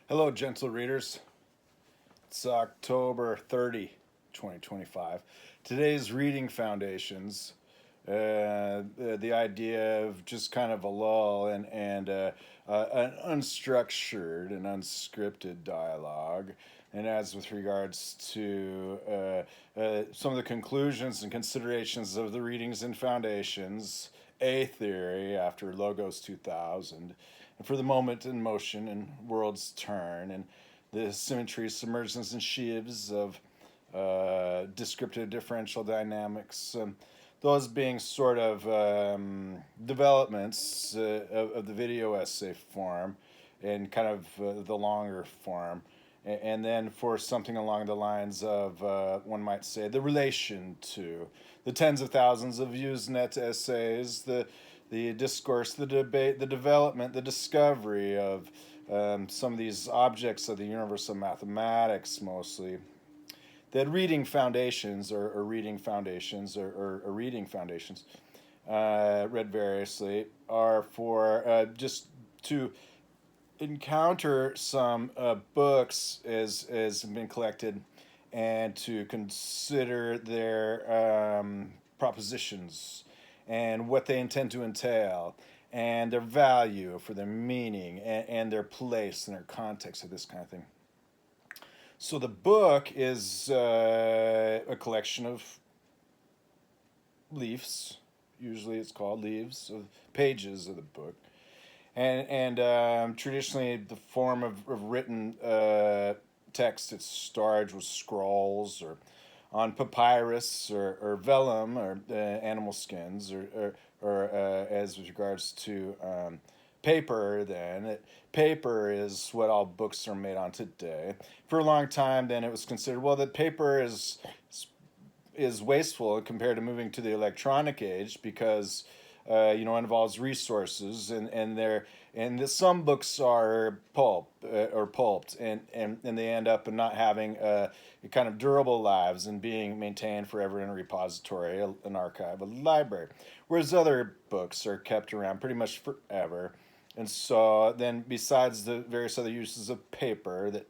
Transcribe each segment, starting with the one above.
Hello, gentle readers. It's October 30, 2025. Today's reading foundations, the idea of just kind of a lull and an unstructured and unscripted dialogue. And as with regards to some of the conclusions and considerations of the readings and foundations, A theory after Logos 2000, and for the moment in motion and worlds turn, and the symmetry, submergence, and sheaves of descriptive differential dynamics, those being sort of developments of the video essay form and kind of the longer form. And then for something along the lines of, one might say, the relation to the tens of thousands of Usenet essays, the discourse, the debate, the development, the discovery of some of these objects of the universe of mathematics mostly. That reading foundations or reading foundations read variously, are for just to encounter some books as have been collected and to consider their propositions and what they intend to entail and their value for their meaning and their place and their context of this kind of thing. So the book is a collection of leaves. Usually it's called leaves, of pages of the book. And traditionally the form of written text, it started with scrolls or on papyrus or vellum or animal skins or as with regards to paper. Then paper is what all books are made on today. For a long time, then it was considered, well, that paper is wasteful compared to moving to the electronic age because it involves resources and some books are pulp or pulped and they end up not having kind of durable lives and being maintained forever in a repository, an archive, a library, whereas other books are kept around pretty much forever. And so then besides the various other uses of paper that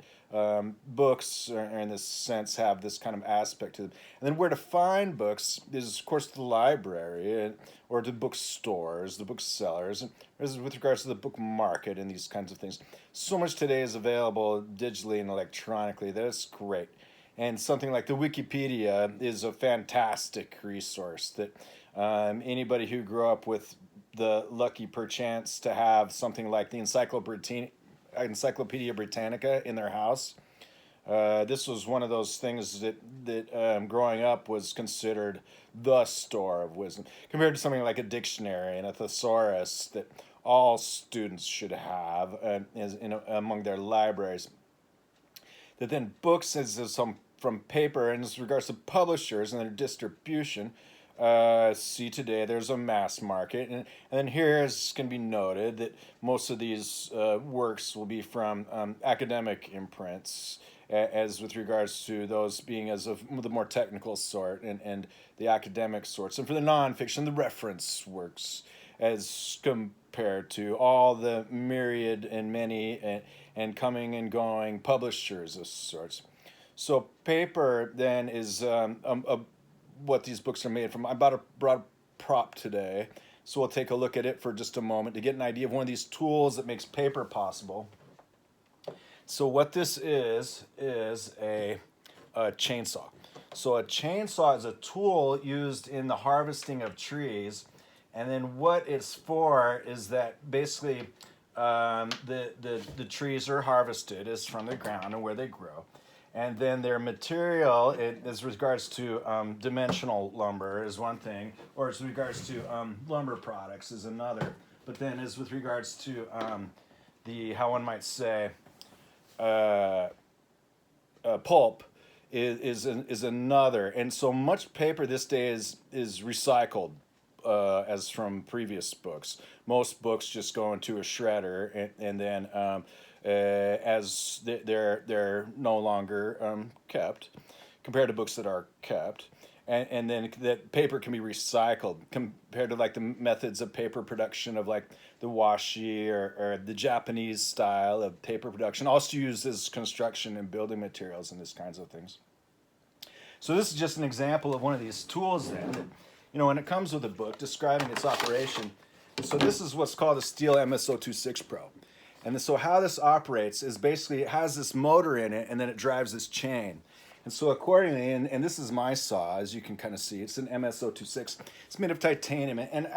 books are in this sense have this kind of aspect to them. And then where to find books is, of course, the library or the bookstores, the booksellers, and with regards to the book market and these kinds of things. So much today is available digitally and electronically that it's great. And something like the Wikipedia is a fantastic resource that anybody who grew up with the lucky perchance to have something like the Encyclopedia Brittanica in their house. This was one of those things that growing up was considered the store of wisdom, compared to something like a dictionary and a thesaurus that all students should have among their libraries. That then books as some from paper, and as regards to publishers and their distribution, see today there's a mass market, and then here is can be noted that most of these works will be from academic imprints, as with regards to those being as of the more technical sort and the academic sorts, and for the nonfiction, the reference works, as compared to all the myriad and many and coming and going publishers of sorts. So paper then is what these books are made from. I brought a prop today, so we'll take a look at it for just a moment to get an idea of one of these tools that makes paper possible. So what this is a chainsaw. So a chainsaw is a tool used in the harvesting of trees, and then what it's for is that basically the trees are harvested is from the ground and where they grow. And then their material, as regards to dimensional lumber is one thing, or as regards to lumber products is another. But then as with regards to how one might say, pulp is another. And so much paper this day is recycled as from previous books. Most books just go into a shredder and then as they're no longer kept compared to books that are kept. and then that paper can be recycled compared to like the methods of paper production of like the washi or the Japanese style of paper production, also used as construction and building materials and these kinds of things. So this is just an example of one of these tools then that, when it comes with a book describing its operation. So this is what's called a steel MS-026 probe. And so how this operates is basically it has this motor in it and then it drives this chain. And so accordingly, and this is my saw, as you can kind of see, it's an MS-026. It's made of titanium, and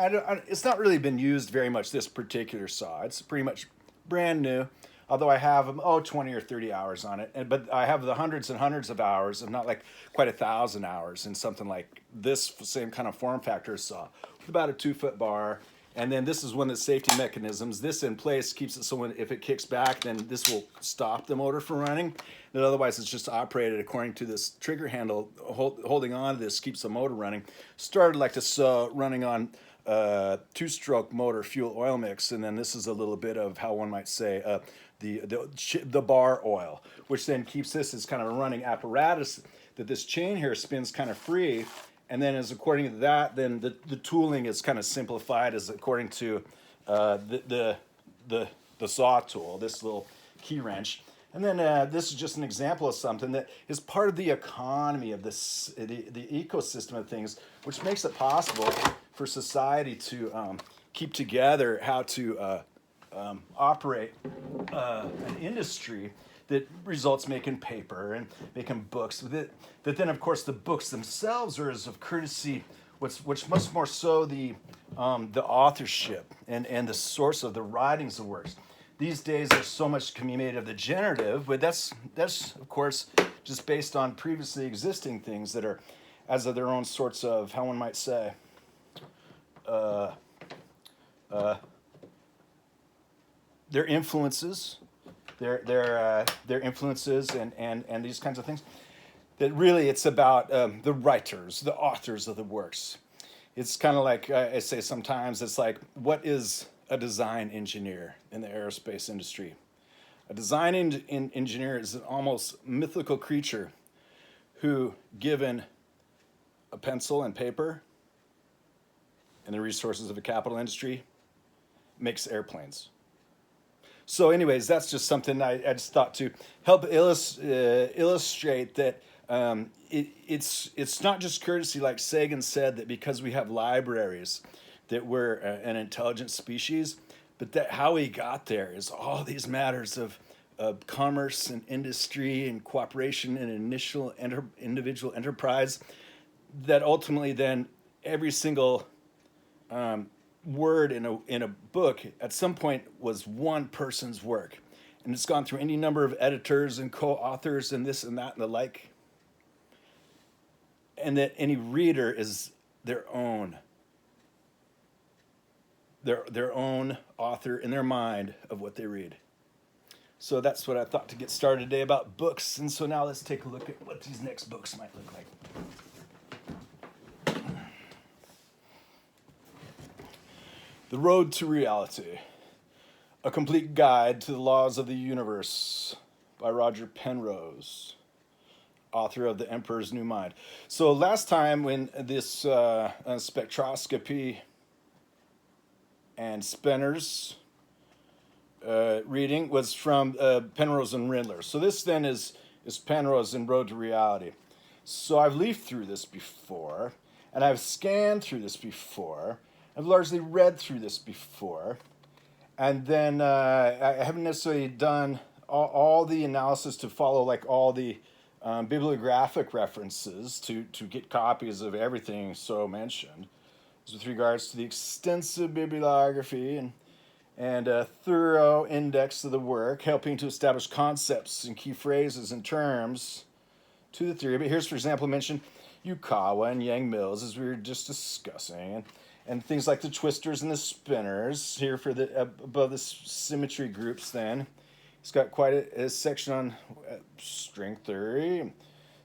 it's not really been used very much, this particular saw. It's pretty much brand new, although I have 20 or 30 hours on it. But I have the hundreds and hundreds of hours, and not like quite 1,000 hours in something like this same kind of form factor saw, with about a 2-foot bar. And then this is one of the safety mechanisms. This in place keeps it so when, if it kicks back, then this will stop the motor from running. And otherwise, it's just operated according to this trigger handle. Holding on to this keeps the motor running. Started like this running on 2-stroke motor fuel oil mix. And then this is a little bit of how one might say the bar oil, which then keeps this as kind of a running apparatus that this chain here spins kind of free. And then as according to that, then the tooling is kind of simplified as according to the saw tool, this little key wrench. And then this is just an example of something that is part of the economy of this, the ecosystem of things, which makes it possible for society to keep together how to operate an industry that results making paper and making books with it. That then, of course, the books themselves are as of courtesy, which much more so the authorship and the source of the writings of works. These days, there's so much can be made of the generative, but that's of course just based on previously existing things that are, as of their own sorts of, how one might say, their influences. Their influences and these kinds of things. That really it's about the writers, the authors of the works. It's kind of like I say sometimes, it's like, what is a design engineer in the aerospace industry? A design engineer is an almost mythical creature who, given a pencil and paper and the resources of a capital industry, makes airplanes. So anyways, that's just something I just thought to help illustrate that it's not just courtesy, like Sagan said, that because we have libraries that we're an intelligent species, but that how we got there is all these matters of commerce and industry and cooperation and initial individual enterprise, that ultimately then every single word in a book at some point was one person's work, and it's gone through any number of editors and co-authors and this and that and the like, and that any reader is their own author in their mind of what they read. So that's what I thought to get started today about books. And so now let's take a look at what these next books might look like. The Road to Reality, A Complete Guide to the Laws of the Universe by Roger Penrose, author of The Emperor's New Mind. So last time when this spectroscopy and spinors reading was from Penrose and Rindler. So this then is Penrose and Road to Reality. So I've leafed through this before, and I've scanned through this before. I've largely read through this before, and then I haven't necessarily done all the analysis to follow like all the bibliographic references to get copies of everything so mentioned. With regards to the extensive bibliography and a thorough index of the work, helping to establish concepts and key phrases and terms to the theory. But here's, for example, mentioned Yukawa and Yang-Mills, as we were just discussing, and things like the twisters and the spinners here for the above the symmetry groups. Then it's got quite a section on string theory,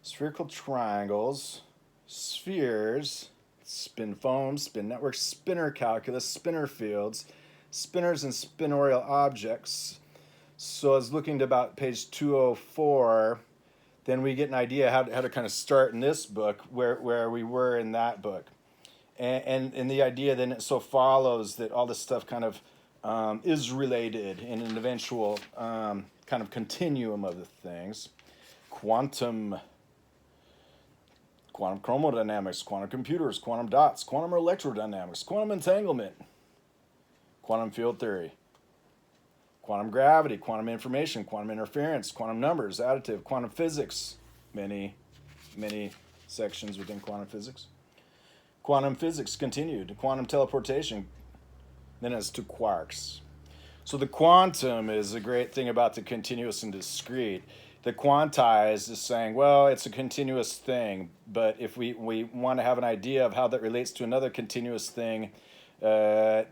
spherical triangles, spheres, spin foam, spin networks, spinor calculus, spinor fields, spinors and spinorial objects. So I was looking to about page 204. then we get an idea how to kind of start in this book where we were in that book. And the idea then it so follows that all this stuff kind of is related in an eventual kind of continuum of the things. Quantum chromodynamics, quantum computers, quantum dots, quantum electrodynamics, quantum entanglement, quantum field theory, quantum gravity, quantum information, quantum interference, quantum numbers, additive, quantum physics, many sections within quantum physics. Quantum physics continued, quantum teleportation, then as to quarks. So the quantum is a great thing about the continuous and discrete. The quantized is saying, well, it's a continuous thing, but if we want to have an idea of how that relates to another continuous thing by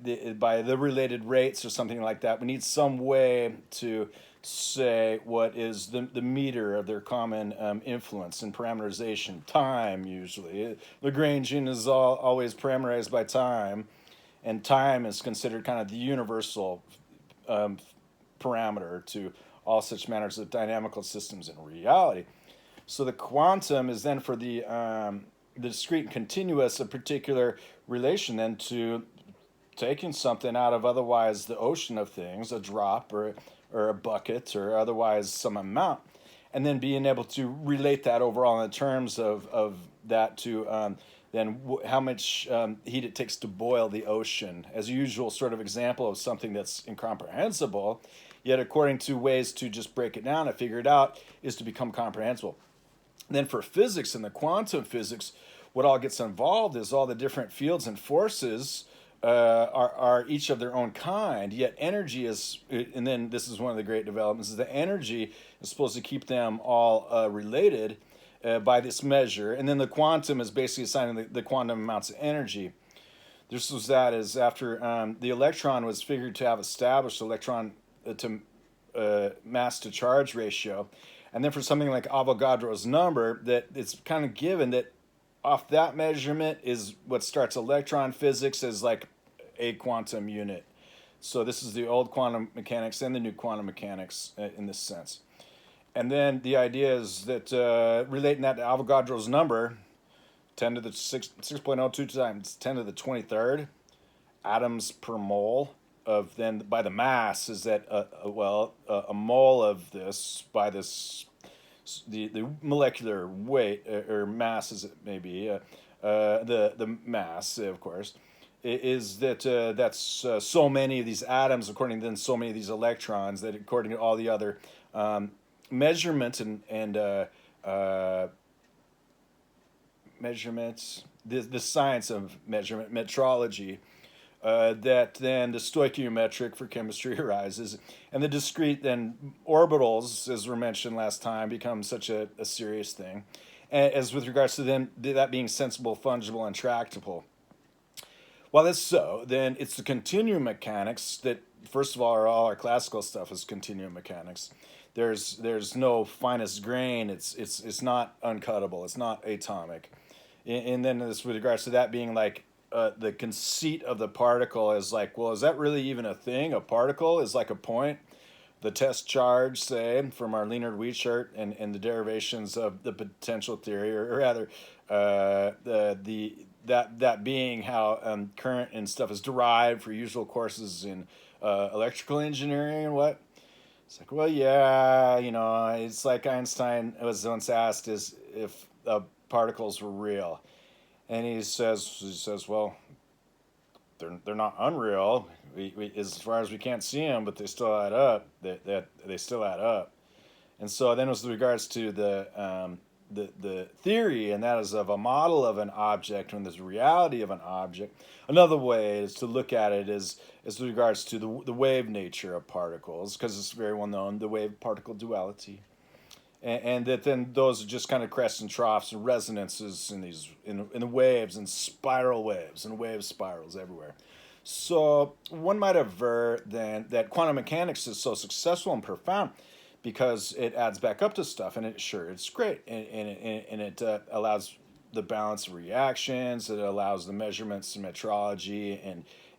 the related rates or something like that, we need some way to say what is the meter of their common influence and parameterization. Time, usually. Lagrangian is always parameterized by time, and time is considered kind of the universal parameter to all such matters of dynamical systems in reality. So the quantum is then for the discrete and continuous, a particular relation then to taking something out of otherwise the ocean of things, a drop or a bucket or otherwise some amount, and then being able to relate that overall in terms of that to then how much heat it takes to boil the ocean, as a usual sort of example of something that's incomprehensible, yet according to ways to just break it down and figure it out is to become comprehensible. Then for physics and the quantum physics, what all gets involved is all the different fields and forces are each of their own kind, yet energy is, and then this is one of the great developments, is that energy is supposed to keep them all related by this measure, and then the quantum is basically assigning the quantum amounts of energy. This was that is after the electron was figured to have established electron to mass to charge ratio, and then for something like Avogadro's number, that it's kind of given that off that measurement is what starts electron physics as like a quantum unit. So this is the old quantum mechanics and the new quantum mechanics in this sense. And then the idea is that relating that to Avogadro's number, 10 to the 6.02 times 10 to the 23rd atoms per mole of then by the mass is that a mole of this by this the molecular weight or mass as it may be the mass of course is that that's so many of these atoms according to then so many of these electrons that according to all the other measurements and measurements the science of measurement metrology that then the stoichiometric for chemistry arises, and the discrete then orbitals, as were mentioned last time, become such a serious thing, as with regards to them that being sensible, fungible, and tractable. While that's so, then it's the continuum mechanics that, first of all our classical stuff is continuum mechanics. There's no finest grain. It's not uncuttable. It's not atomic, and then this with regards to that being like. The conceit of the particle is like, well, is that really even a thing? A particle is like a point. The test charge, say, from our Leonard Wheatshirt and the derivations of the potential theory, or rather, that being how current and stuff is derived for usual courses in electrical engineering and what. It's like, well, yeah, it's like Einstein was once asked is if particles were real. And he says, well, they're not unreal. We as far as we can't see them, but they still add up. That they still add up. And so then, with regards to the theory, and that is of a model of an object when there's a reality of an object. Another way is to look at it is with regards to the wave nature of particles, because it's very well known the wave-particle duality. And that then those are just kind of crests and troughs and resonances in the waves and spiral waves and wave spirals everywhere. So one might aver then that quantum mechanics is so successful and profound because it adds back up to stuff, and it's great, and it allows the balance of reactions, it allows the measurements and metrology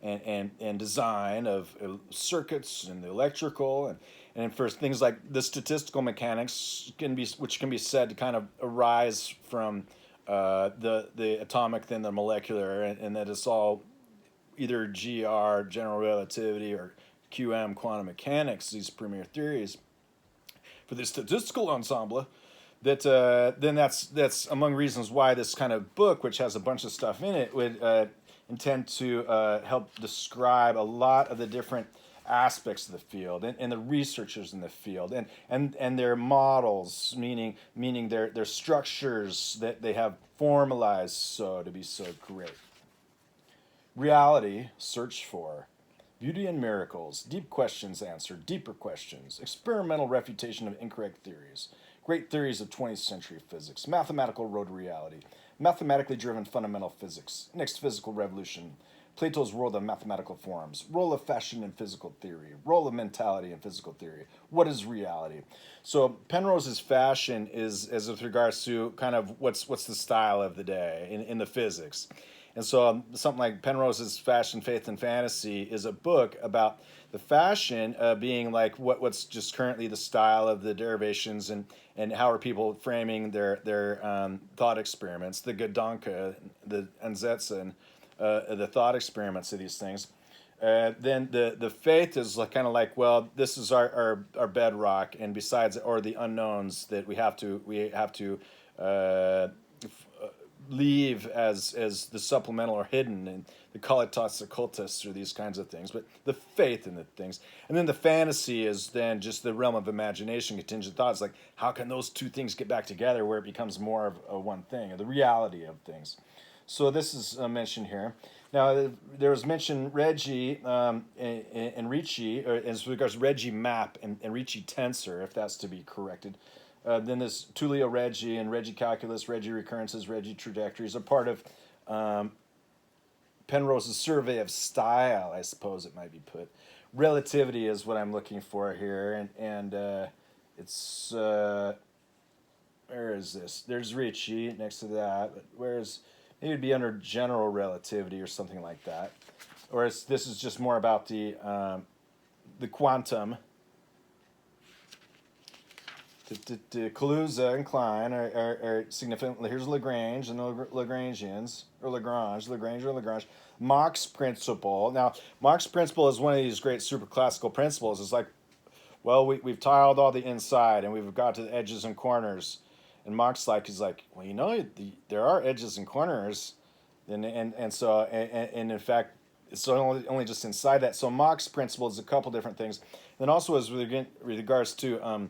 and design of circuits and the electrical And for things like the statistical mechanics which can be said to kind of arise from the atomic, then the molecular, and that it's all either GR, general relativity, or QM, quantum mechanics, these premier theories. For the statistical ensemble, then that's among reasons why this kind of book, which has a bunch of stuff in it, would intend to help describe a lot of the different aspects of the field and the researchers in the field and their models, meaning their structures that they have formalized so to be so great. Reality, search for. Beauty and miracles, deep questions answered, deeper questions, experimental refutation of incorrect theories, great theories of 20th century physics, mathematical road to reality, mathematically driven fundamental physics, next physical revolution, Plato's world of mathematical forms, role of fashion in physical theory, role of mentality in physical theory, what is reality? So Penrose's fashion is as with regards to kind of what's the style of the day in the physics. And so something like Penrose's Fashion, Faith, and Fantasy is a book about the fashion being like what's just currently the style of the derivations and how are people framing their thought experiments, the Gedanke, the Ansätze, the thought experiments of these things. Then the faith is kind of like, well, this is our bedrock, and besides, or the unknowns that we have to leave as the supplemental or hidden, and the qualitas occultus or these kinds of things, but the faith in the things. And then the fantasy is then just the realm of imagination, contingent thoughts, like how can those two things get back together where it becomes more of a one thing, or the reality of things. So this is mentioned here. Now there was mentioned Regge and Ricci, or as regards Regge map and Ricci tensor, if that's to be corrected. Then there's Tullio Regge and Regge calculus, Regge recurrences, Regge trajectories, are part of Penrose's survey of style, I suppose it might be put. Relativity is what I'm looking for here, and it's where is this? There's Ricci next to that, but where's maybe it'd be under general relativity or something like that, or this is just more about the quantum. Kaluza and Klein are significant. Here's Lagrange and the Lagrangians, or Lagrange. Mach's principle. Now, Mach's principle is one of these great superclassical principles. It's like, well, we've tiled all the inside and we've got to the edges and corners. And Mach's he's like, well, there are edges and corners, and in fact, it's only just inside that. So Mach's principle is a couple different things. And then also as with regards to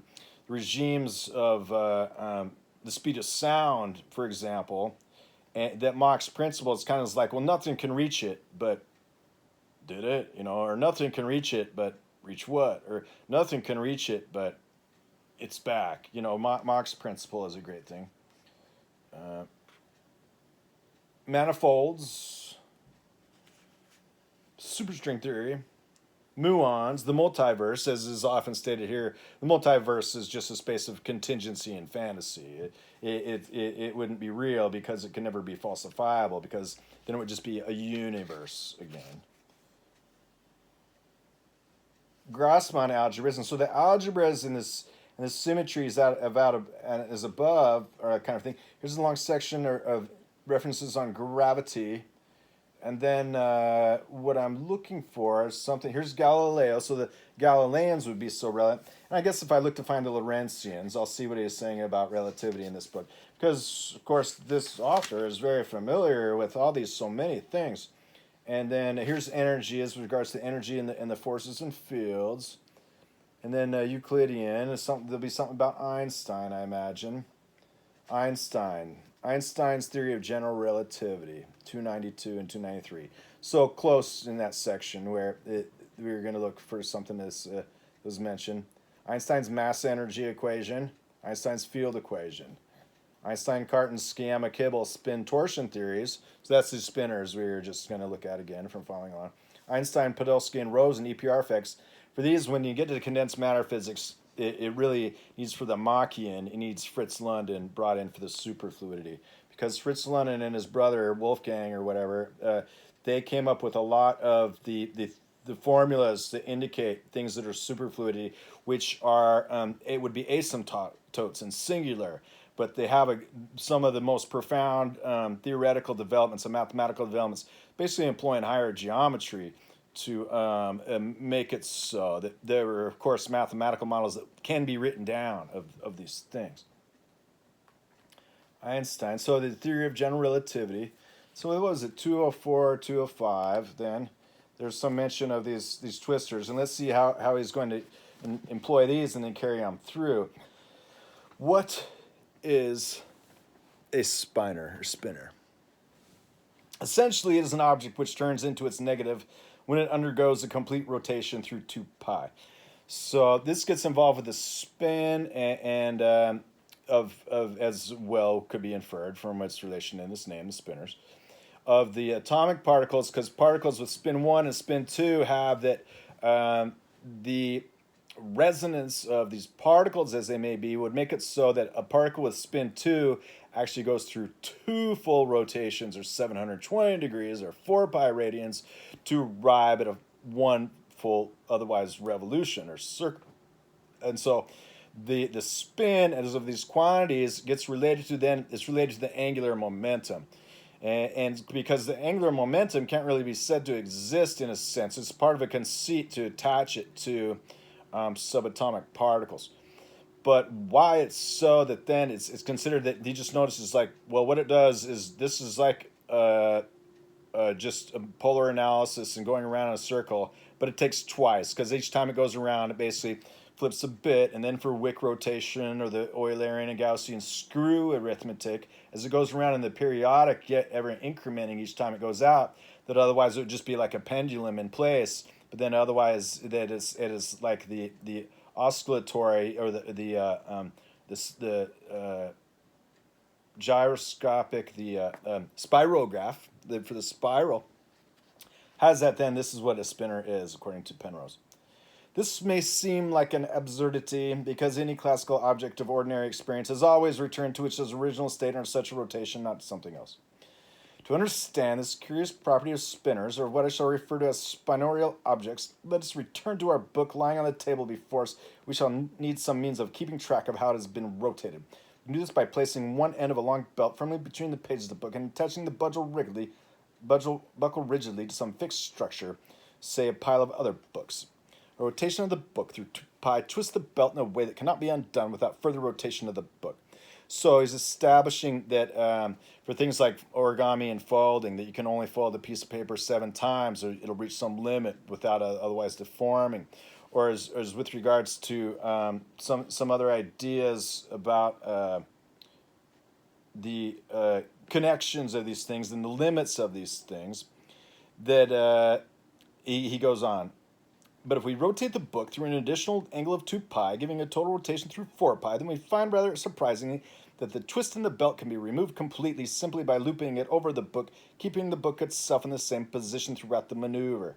regimes of the speed of sound, for example, and that Mach's principle is kind of like, well, nothing can reach it, but did it? Or nothing can reach it, but reach what? Or nothing can reach it, but it's back. Mach's principle is a great thing. Manifolds, superstring theory, muons, the multiverse, as is often stated here. The multiverse is just a space of contingency and fantasy. It wouldn't be real because it can never be falsifiable, because then it would just be a universe again. Grassmann algebras, and so the algebras in this and the symmetries as above, or that kind of thing. Here's a long section of references on gravity. And then what I'm looking for is something. Here's Galileo, so the Galileans would be so relevant. And I guess if I look to find the Lorentzians, I'll see what he is saying about relativity in this book. Because, of course, this author is very familiar with all these so many things. And then here's energy as regards to energy and the forces and fields. And then Euclidean is something. There'll be something about Einstein, I imagine. Einstein's theory of general relativity, 292 and 293. So close in that section where we were going to look for something that was mentioned. Einstein's mass-energy equation, Einstein's field equation, Einstein-Cartan-Sciama-Kibble spin-torsion theories. So that's the spinors we were just going to look at again from following along. Einstein, Podolsky, and Rosen EPR effects. For these, when you get to the condensed matter physics, it really needs for the Machian, it needs Fritz London brought in for the superfluidity. Because Fritz London and his brother, Wolfgang or whatever, they came up with a lot of the the formulas to indicate things that are superfluidity, which are it would be asymptotes and singular, but they have some of the most profound theoretical developments and mathematical developments, basically employing higher geometry to make it so that there are, of course, mathematical models that can be written down of these things. Einstein, so the theory of general relativity. So what was it, 204, 205, then? There's some mention of these twistors, and let's see how he's going to employ these and then carry on through. What is a spinor or spinner? Essentially, it is an object which turns into its negative when it undergoes a complete rotation through 2 pi. So this gets involved with the spin and of as well could be inferred from its relation in this name, the spinors, of the atomic particles, because particles with spin 1 and spin 2 have that the resonance of these particles, as they may be, would make it so that a particle with spin 2 actually goes through 2 full rotations, or 720 degrees, or 4 pi radians, to arrive at a 1 full, otherwise, revolution or circle. And so the spin as of these quantities gets related to the angular momentum. And because the angular momentum can't really be said to exist in a sense, it's part of a conceit to attach it to subatomic particles. But why it's so that then it's considered that he just notices, like, well, what it does is this is like just a polar analysis and going around in a circle, but it takes twice, because each time it goes around, it basically flips a bit, and then for Wick rotation or the Eulerian and Gaussian screw arithmetic, as it goes around in the periodic, yet ever incrementing each time it goes out, that otherwise it would just be like a pendulum in place, but then otherwise it is like the oscillatory, or the gyroscopic, the spirograph for the spiral has that. Then this is what a spinor is, according to Penrose. This may seem like an absurdity, because any classical object of ordinary experience has always returned to its original state under such a rotation, not to something else. To understand this curious property of spinors, or what I shall refer to as spinorial objects, let us return to our book lying on the table before us. We shall need some means of keeping track of how it has been rotated. We can do this by placing one end of a long belt firmly between the pages of the book and attaching the buckle rigidly to some fixed structure, say a pile of other books. A rotation of the book through 2 pi twists the belt in a way that cannot be undone without further rotation of the book. So he's establishing that for things like origami and folding, that you can only fold a piece of paper 7 times, or it'll reach some limit without otherwise deforming. Or as with regards to some other ideas about the connections of these things and the limits of these things, that he goes on. But if we rotate the book through an additional angle of 2 pi, giving a total rotation through 4 pi, then we find rather surprisingly that the twist in the belt can be removed completely simply by looping it over the book, keeping the book itself in the same position throughout the maneuver.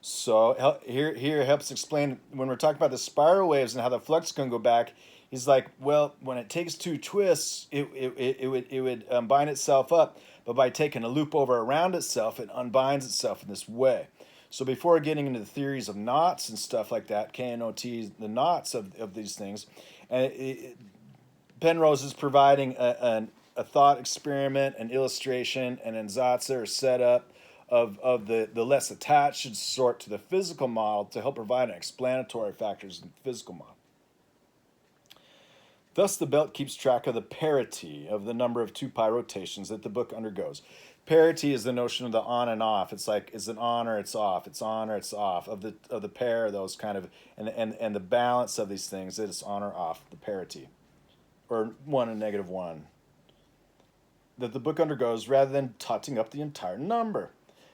So here helps explain, when we're talking about the spiral waves and how the flux can go back, he's like, well, when it takes 2 twists, it would bind itself up, but by taking a loop over around itself, it unbinds itself in this way. So before getting into the theories of knots and stuff like that, K-N-O-T, the knots of these things, and Penrose is providing a thought experiment, an illustration, an ansatz or setup of the less attached sort to the physical model to help provide an explanatory factors in the physical model. Thus, the belt keeps track of the parity of the number of 2 pi rotations that the book undergoes. Parity is the notion of the on and off. It's like, is it on or it's off? It's on or it's off of the pair of those kind of, and the balance of these things, that it's on or off, the parity, or 1 and -1, that the book undergoes, rather than totting up the entire number.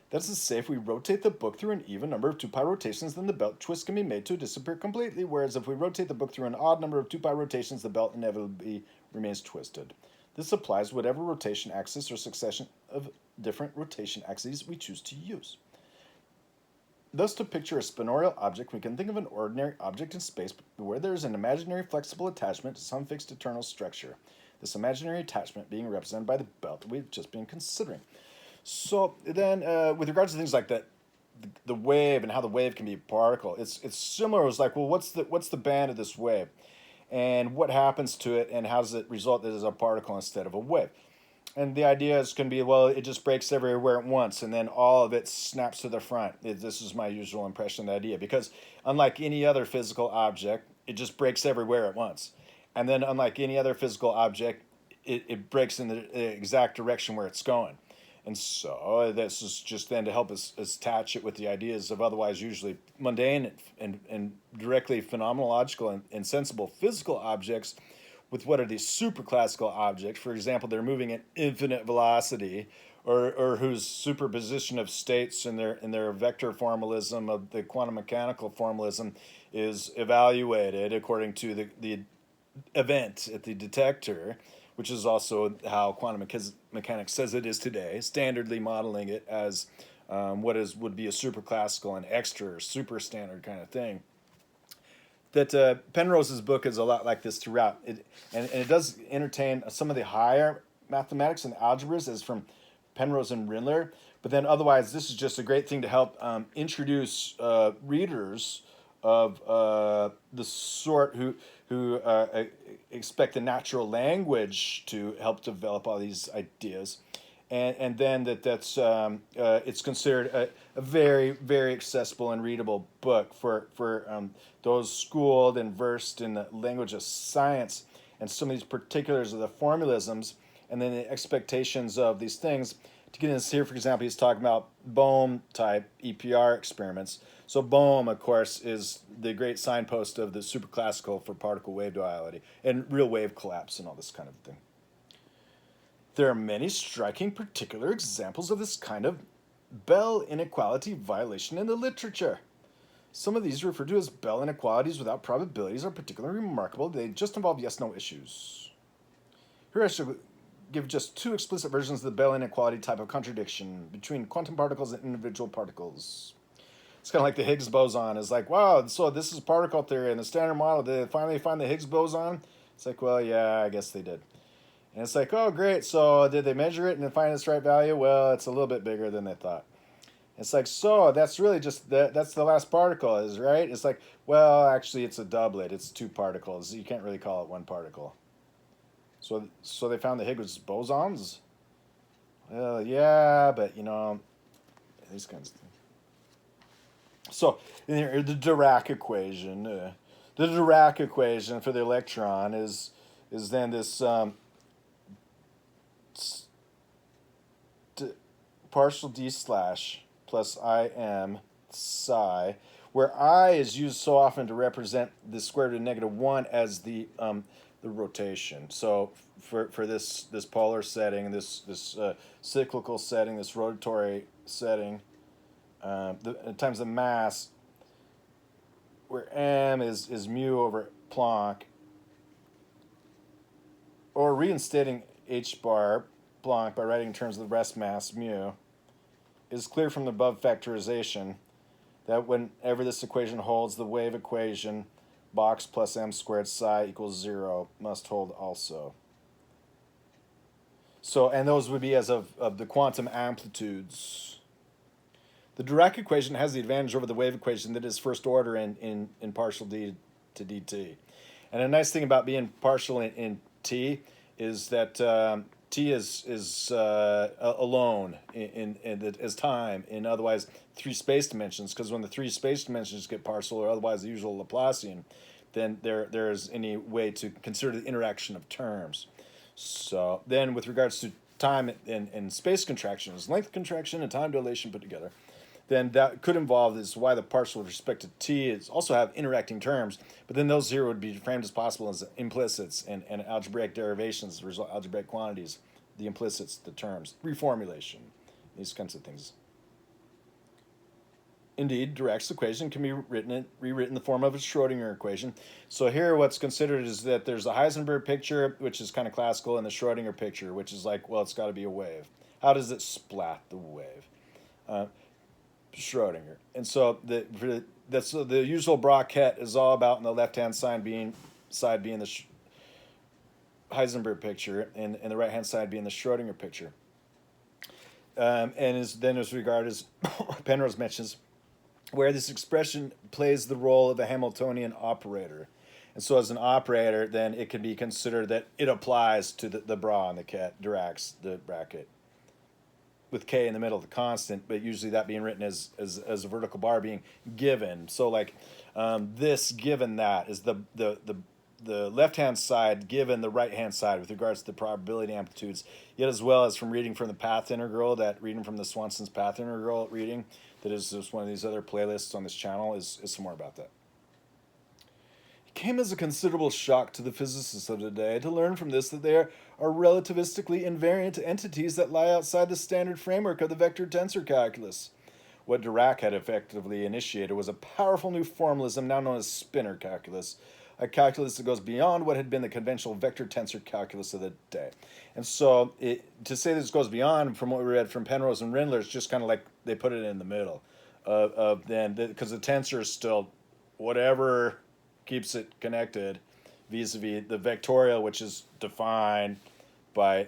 That is to say, if we rotate the book through an even number of 2 pi rotations, then the belt twist can be made to disappear completely, whereas if we rotate the book through an odd number of 2 pi rotations, the belt inevitably remains twisted. This applies whatever rotation axis or succession of different rotation axes we choose to use. Thus, to picture a spinorial object, we can think of an ordinary object in space where there is an imaginary flexible attachment to some fixed eternal structure, this imaginary attachment being represented by the belt we've just been considering. So then, with regards to things like that, the wave and how the wave can be a particle. It's similar. It's like, well, what's the band of this wave, and what happens to it, and how does it result that it's a particle instead of a wave? And the idea is going to be, well, it just breaks everywhere at once, and then all of it snaps to the front. This is my usual impression of the idea, because unlike any other physical object, it just breaks everywhere at once. And then unlike any other physical object, it breaks in the exact direction where it's going. And so this is just then to help us attach it with the ideas of otherwise usually mundane and directly phenomenological and sensible physical objects with what are these superclassical objects, for example, they're moving at infinite velocity, or whose superposition of states in their vector formalism of the quantum mechanical formalism is evaluated according to the event at the detector, which is also how quantum mechanics says it is today, standardly modeling it as would be a superclassical and extra or super standard kind of thing. That Penrose's book is a lot like this throughout. And it does entertain some of the higher mathematics and algebras, as from Penrose and Rindler. But then otherwise, this is just a great thing to help introduce readers of the sort who expect the natural language to help develop all these ideas. And then that's it's considered a very, very accessible and readable book for those schooled and versed in the language of science and some of these particulars of the formalisms and then the expectations of these things. To get into here, for example, he's talking about Bohm type EPR experiments. So Bohm, of course, is the great signpost of the superclassical for particle wave duality and real wave collapse and all this kind of thing. There are many striking particular examples of this kind of Bell inequality violation in the literature. Some of these referred to as Bell inequalities without probabilities are particularly remarkable. They just involve yes-no issues. Here I should give just two explicit versions of the Bell inequality type of contradiction between quantum particles and individual particles. It's kind of like the Higgs boson. It's like, wow, so this is particle theory and the standard model. Did they finally find the Higgs boson? It's like, well, yeah, I guess they did. And it's like, oh, great. So did they measure it and find its right value? Well, it's a little bit bigger than they thought. It's like, so that's really just, that's the last particle, is right? It's like, well, actually, it's a doublet. It's two particles. You can't really call it one particle. So they found the Higgs bosons? Well, yeah, but, these kinds of things. So the Dirac equation. The Dirac equation for the electron is then this partial d slash plus im psi, where I is used so often to represent the square root of -1 as the rotation. So for this polar setting, this cyclical setting, this rotatory setting, times the mass, where m is mu over Planck, or reinstating h bar Planck by writing in terms of the rest mass mu, is clear from the above factorization that whenever this equation holds, the wave equation box plus m squared psi equals 0 must hold also. So, and those would be as of the quantum amplitudes. The Dirac equation has the advantage over the wave equation that is first order in partial d to dt. And a nice thing about being partial in t is that t is alone as time in otherwise three space dimensions, because when the three space dimensions get partial or otherwise the usual Laplacian, then there's any way to consider the interaction of terms. So then with regards to time and space contractions, length contraction and time dilation put together, then that could involve this why the partial with respect to t is also have interacting terms, but then those here would be framed as possible as implicits and algebraic derivations, result algebraic quantities, the implicits, the terms, reformulation, these kinds of things. Indeed, Dirac's equation can be rewritten in the form of a Schroedinger equation. So here what's considered is that there's a Heisenberg picture, which is kind of classical, and the Schroedinger picture, which is like, well, it's got to be a wave. How does it splat the wave? Schroedinger. And so that's the usual bra-ket is all about on the left-hand side being the Heisenberg picture and the right-hand side being the Schroedinger picture. And is then as regarded as Penrose mentions where this expression plays the role of a Hamiltonian operator. And so as an operator, then it can be considered that it applies to the bra and the ket, Dirac's, the bracket, with k in the middle of the constant, but usually that being written as a vertical bar being given. So like this given that is the left-hand side given the right-hand side with regards to the probability amplitudes, yet as well as from reading from the path integral, that reading from the Swanson's path integral reading, that is just one of these other playlists on this channel, is some more about that. It came as a considerable shock to the physicists of today to learn from this that there are relativistically invariant entities that lie outside the standard framework of the vector tensor calculus. What Dirac had effectively initiated was a powerful new formalism now known as spinor calculus, a calculus that goes beyond what had been the conventional vector tensor calculus of the day. And so to say this goes beyond from what we read from Penrose and Rindler is just kind of like they put it in the middle of then, because the tensor is still whatever keeps it connected vis-a-vis the vectorial, which is defined by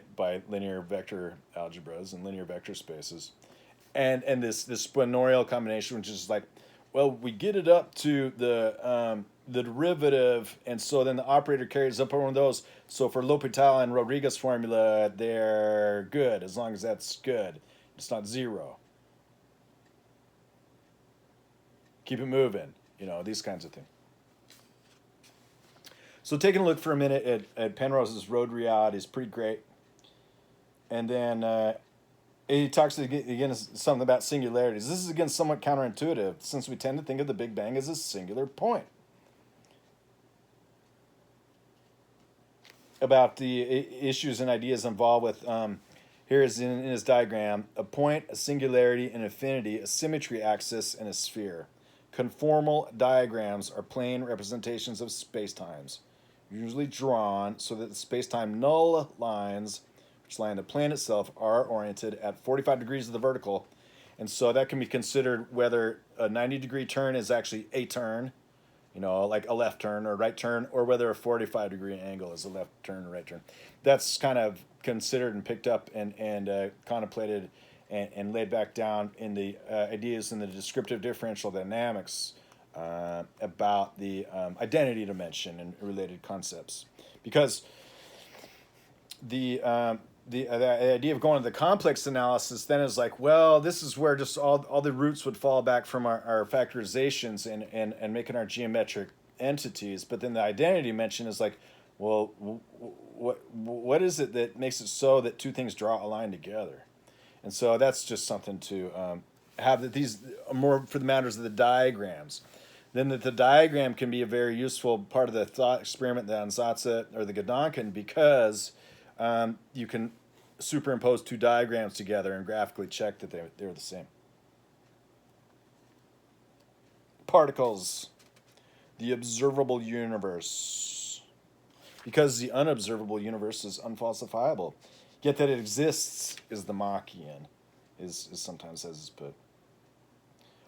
linear vector algebras and linear vector spaces, and this spinorial combination, which is like, well, we get it up to the derivative, and so then the operator carries up one of those. So for L'Hopital and Rodriguez formula, they're good as long as that's good. It's not zero. Keep it moving, these kinds of things. So taking a look for a minute at Penrose's road reality is pretty great. And then he talks again something about singularities. This is again somewhat counterintuitive since we tend to think of the Big Bang as a singular point. About the issues and ideas involved with, here is in his diagram, a point, a singularity, an infinity, a symmetry axis, and a sphere. Conformal diagrams are plane representations of spacetimes, usually drawn so that the spacetime null lines, which lie in the plane itself, are oriented at 45 degrees of the vertical. And so that can be considered whether a 90-degree turn is actually a turn, like a left turn or right turn, or whether a 45-degree angle is a left turn or right turn. That's kind of considered and picked up and contemplated and laid back down in the ideas in the descriptive differential dynamics about the identity dimension and related concepts. Because the idea of going to the complex analysis then is like, well, this is where just all the roots would fall back from our factorizations and making our geometric entities. But then the identity dimension is like, well, what is it that makes it so that two things draw a line together? And so that's just something to have, that these are more for the matters of the diagrams. Then that the diagram can be a very useful part of the thought experiment, the ansatz or the Gedanken, because you can superimpose two diagrams together and graphically check that they're the same. Particles, the observable universe. Because the unobservable universe is unfalsifiable, yet that it exists is the Machian, is sometimes as is put.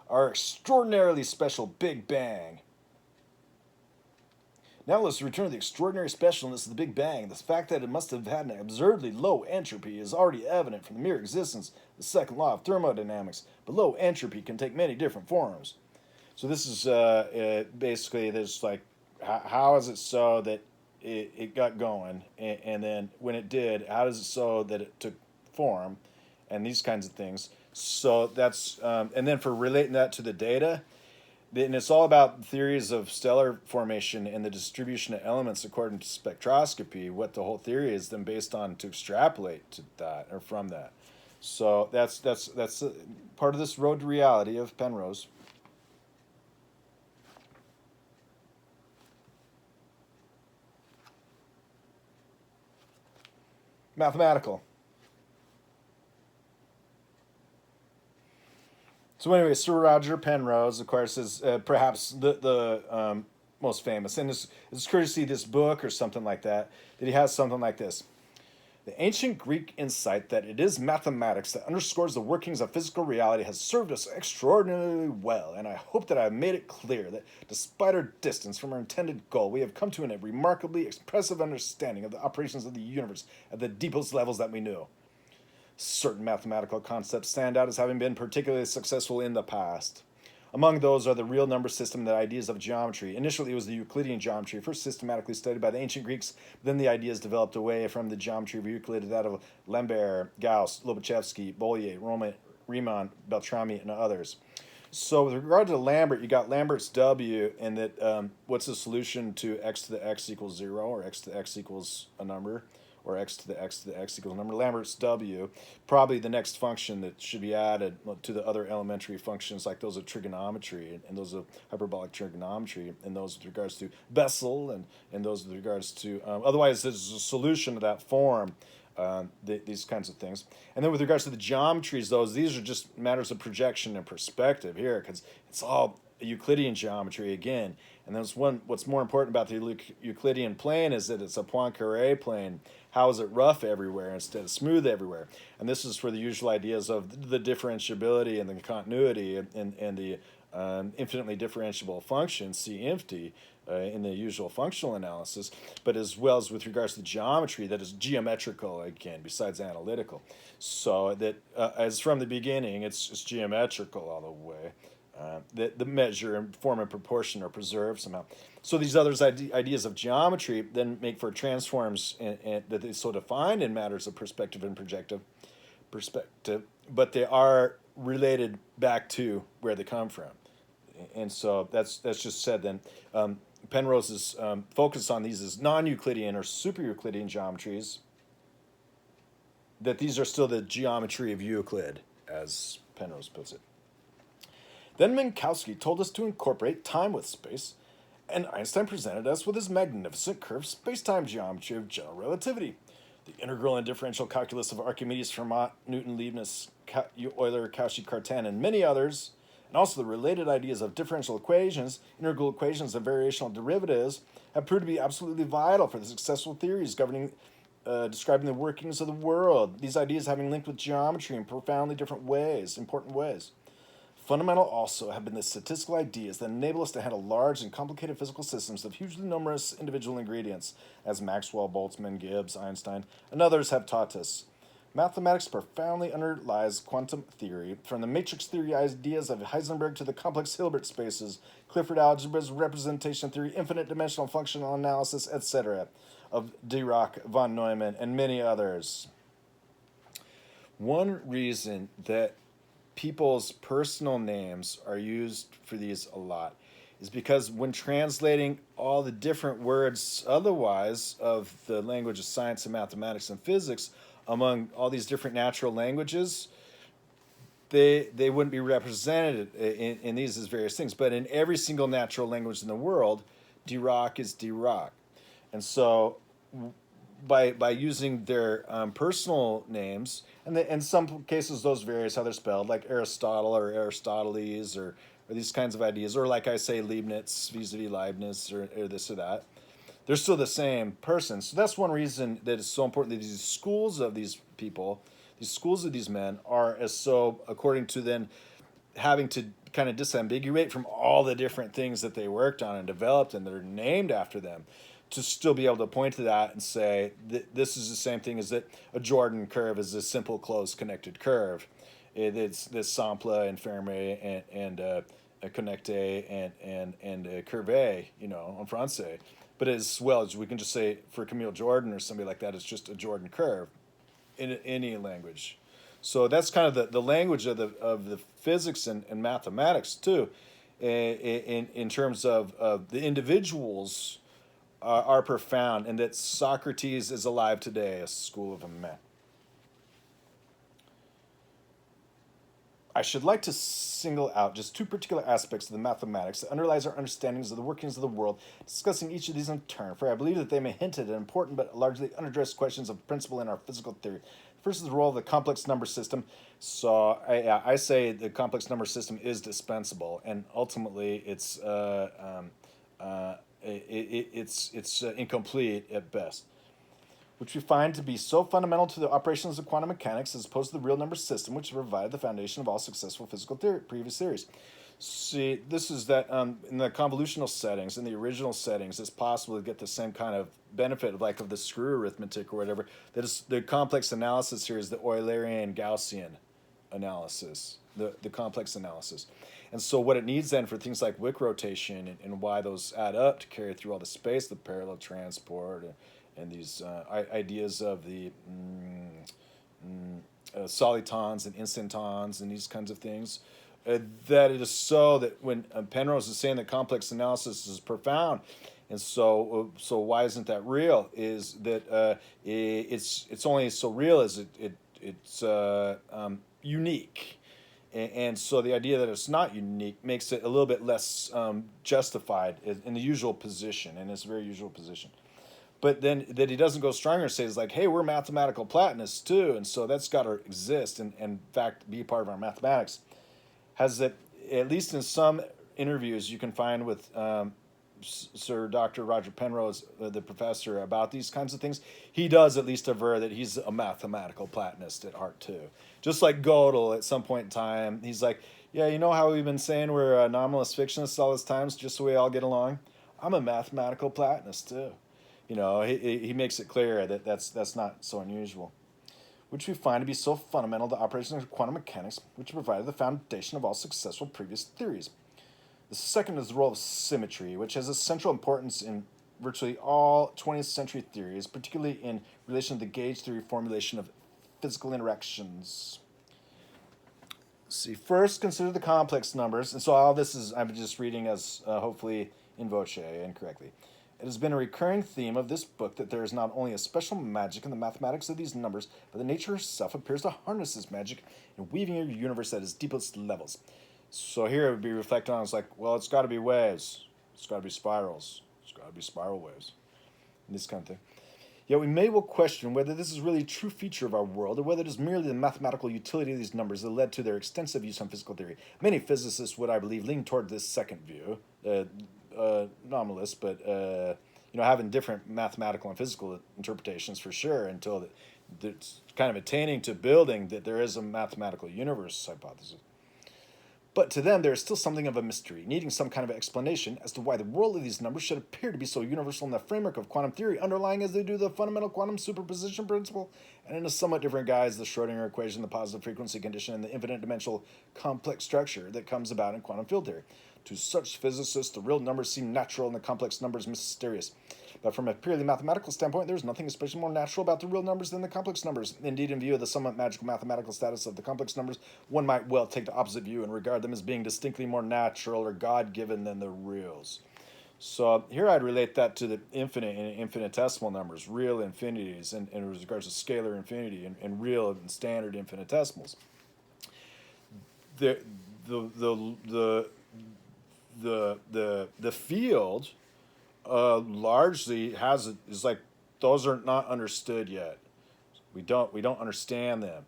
Our extraordinarily special Big Bang. Now let's return to the extraordinary specialness of the Big Bang. The fact that it must have had an absurdly low entropy is already evident from the mere existence of the second law of thermodynamics, but low entropy can take many different forms. So this is basically, there's like, how is it so that it got going, and then when it did, how is it so that it took form, and these kinds of things. So that's, and then for relating that to the data, and it's all about theories of stellar formation and the distribution of elements according to spectroscopy, what the whole theory is then based on to extrapolate to that, or from that. So that's part of this road to reality of Penrose. Mathematical. So anyway, Sir Roger Penrose, of course, is perhaps the most famous. And it's courtesy of this book or something like that he has something like this. The ancient Greek insight that it is mathematics that underscores the workings of physical reality has served us extraordinarily well, and I hope that I have made it clear that despite our distance from our intended goal, we have come to a remarkably expressive understanding of the operations of the universe at the deepest levels that we know. Certain mathematical concepts stand out as having been particularly successful in the past. Among those are the real number system and the ideas of geometry. Initially, it was the Euclidean geometry, first systematically studied by the ancient Greeks. Then the ideas developed away from the geometry of Euclid to that of Lambert, Gauss, Lobachevsky, Boyer, Riemann, Beltrami, and others. So with regard to Lambert, you got Lambert's W, and that what's the solution to x to the x equals 0, or x to the x equals a number, or x to the x equals a number. Lambert's W, probably the next function that should be added to the other elementary functions, like those of trigonometry and those of hyperbolic trigonometry, and those with regards to Bessel, and those with regards to, otherwise there's a solution to that form. These kinds of things. And then with regards to the geometries, these are just matters of projection and perspective here, because it's all Euclidean geometry again. And that's what's more important about the Euclidean plane is that it's a Poincare plane. How is it rough everywhere instead of smooth everywhere? And this is for the usual ideas of the differentiability and the continuity and the infinitely differentiable function, C empty, in the usual functional analysis, but as well as with regards to geometry that is geometrical again, besides analytical. So that as from the beginning, it's geometrical all the way. The measure and form and proportion are preserved somehow. So these other ideas of geometry then make for transforms that they so define in matters of perspective and perspective, but they are related back to where they come from. And so that's just said then. Penrose's focus on these is non-Euclidean or super-Euclidean geometries, that these are still the geometry of Euclid, as Penrose puts it. Then Minkowski told us to incorporate time with space, and Einstein presented us with his magnificent curved space-time geometry of general relativity. The integral and differential calculus of Archimedes, Fermat, Newton, Leibniz, Euler, Cauchy, Cartan, and many others, and also the related ideas of differential equations, integral equations, and variational derivatives have proved to be absolutely vital for the successful theories governing, describing the workings of the world. These ideas having linked with geometry in profoundly different ways, important ways. Fundamental also have been the statistical ideas that enable us to handle large and complicated physical systems of hugely numerous individual ingredients, as Maxwell, Boltzmann, Gibbs, Einstein, and others have taught us. Mathematics profoundly underlies quantum theory, from the matrix theory ideas of Heisenberg to the complex Hilbert spaces, Clifford algebras, representation theory, infinite dimensional functional analysis, etc., of Dirac, von Neumann, and many others. One reason that people's personal names are used for these a lot is because when translating all the different words otherwise of the language of science and mathematics and physics among all these different natural languages, they wouldn't be represented in these as various things. But in every single natural language in the world, Dirac is Dirac. And so by using their personal names, and in some cases those varies how they're spelled, like Aristotle or Aristoteles or these kinds of ideas, or like I say Leibniz vis-a-vis Leibniz or this or that, they're still the same person. So that's one reason that it's so important that these schools of these people, these schools of these men, are as so, according to then having to kind of disambiguate from all the different things that they worked on and developed and that are named after them, to still be able to point to that and say that this is the same thing as that a Jordan curve is a simple closed connected curve. It's this Sample and Fermat and Connecté and Curve, en français. But as well as we can just say for Camille Jordan or somebody like that, it's just a Jordan curve in any language. So that's kind of the language of the physics and mathematics too, in terms of the individuals are profound, and that Socrates is alive today, a school of a man. I should like to single out just two particular aspects of the mathematics that underlies our understandings of the workings of the world, discussing each of these in turn, for I believe that they may hint at important but largely unaddressed questions of principle in our physical theory. First is the role of the complex number system. So I say the complex number system is dispensable, and ultimately it's incomplete at best, which we find to be so fundamental to the operations of quantum mechanics as opposed to the real number system, which provided the foundation of all successful physical previous theories. See, this is that in the convolutional settings, in the original settings, it's possible to get the same kind of benefit of the screw arithmetic or whatever. That is, the complex analysis here is the Eulerian Gaussian analysis. the complex analysis. And so what it needs then for things like Wick rotation and why those add up to carry through all the space, the parallel transport, and these ideas of the solitons and instantons and these kinds of things, that it is so that when Penrose is saying that complex analysis is profound, and so why isn't that real? Is that it's only so real as it's unique. And so the idea that it's not unique makes it a little bit less justified in the usual position, in its very usual position. But then that he doesn't go stronger and says like, hey, we're mathematical Platonists too, and so that's got to exist and in fact be part of our mathematics. Has that, at least in some interviews you can find with Sir Dr. Roger Penrose, the professor, about these kinds of things, he does at least aver that he's a mathematical Platonist at heart too. Just like Gödel at some point in time, he's like, yeah, you know how we've been saying we're anomalous fictionists all this time, just so we all get along? I'm a mathematical Platonist too. You know, he makes it clear that that's not so unusual, which we find to be so fundamental to operations of quantum mechanics, which provided the foundation of all successful previous theories. The second is the role of symmetry, which has a central importance in virtually all 20th century theories, particularly in relation to the gauge theory formulation of physical interactions. Let's see, first consider the complex numbers, and so all this is I'm just reading as hopefully in voce incorrectly. It has been a recurring theme of this book that there is not only a special magic in the mathematics of these numbers, but that nature herself appears to harness this magic in weaving a universe at its deepest levels. So here it would be reflected on, it's like, well, it's got to be waves. It's got to be spirals. It's got to be spiral waves. And this kind of thing. Yet we may well question whether this is really a true feature of our world, or whether it is merely the mathematical utility of these numbers that led to their extensive use on physical theory. Many physicists would, I believe, lean toward this second view. Anomalous, but having different mathematical and physical interpretations for sure, until it's kind of attaining to building that there is a mathematical universe hypothesis. But to them, there is still something of a mystery, needing some kind of explanation as to why the world of these numbers should appear to be so universal in the framework of quantum theory, underlying as they do the fundamental quantum superposition principle, and in a somewhat different guise, the Schrodinger equation, the positive frequency condition, and the infinite dimensional complex structure that comes about in quantum field theory. To such physicists, the real numbers seem natural and the complex numbers mysterious. But from a purely mathematical standpoint, there is nothing especially more natural about the real numbers than the complex numbers. Indeed, in view of the somewhat magical mathematical status of the complex numbers, one might well take the opposite view and regard them as being distinctly more natural or God-given than the reals. So here I'd relate that to the infinite and infinitesimal numbers, real infinities, and in regards to scalar infinity and real and standard infinitesimals. The field largely is like, those are not understood yet. We don't understand them,